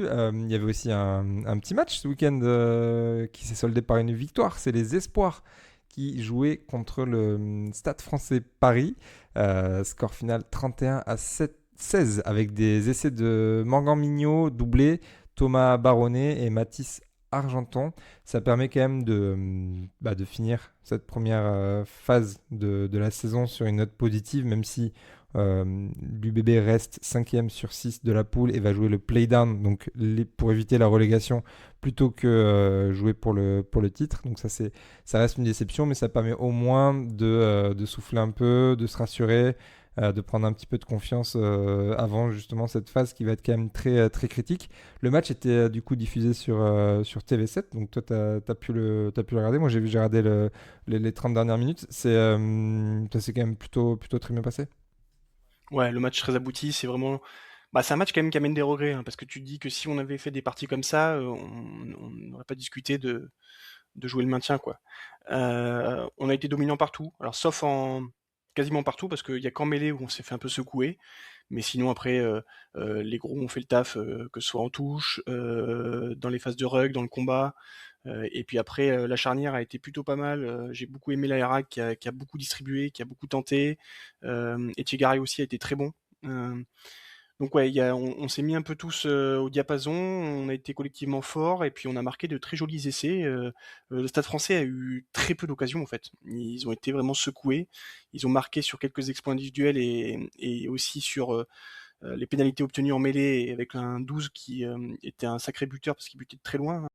Il y avait aussi un petit match ce week-end qui s'est soldé par une victoire. C'est les Espoirs qui jouaient contre le Stade français Paris. Score final 31-16 avec des essais de Morgan Mignot doublé, Thomas Baronnet et Mathis Argenton. Ça permet quand même de finir cette première phase de la saison sur une note positive, même si l'UBB reste 5e sur 6 de la poule et va jouer le play-down donc pour éviter la relégation plutôt que jouer pour le titre. Donc ça reste une déception, mais ça permet au moins de souffler un peu, de se rassurer, de prendre un petit peu de confiance avant justement cette phase qui va être quand même très critique. Le match était du coup diffusé sur TV7, donc toi t'as pu le regarder. Moi j'ai regardé les 30 dernières minutes. Ça s'est quand même plutôt très bien passé. Ouais, le match très abouti, c'est vraiment. Bah, c'est un match quand même qui amène des regrets, hein, parce que tu te dis que si on avait fait des parties comme ça, on n'aurait pas discuté de jouer le maintien, quoi. On a été dominant partout, alors sauf en quasiment partout, parce qu'il y a qu'en mêlée où on s'est fait un peu secouer, mais sinon après, les gros ont fait le taf, que ce soit en touche, dans les phases de rug, dans le combat, et puis après, la charnière a été plutôt pas mal. J'ai beaucoup aimé l'Airac qui a beaucoup distribué, qui a beaucoup tenté. Etchegaray aussi a été très bon. Euh, donc ouais, on s'est mis un peu tous au diapason, on a été collectivement forts et puis on a marqué de très jolis essais. Le Stade Français a eu très peu d'occasions en fait. Ils ont été vraiment secoués. Ils ont marqué sur quelques exploits individuels et aussi sur les pénalités obtenues en mêlée avec un 12 qui était un sacré buteur parce qu'il butait de très loin.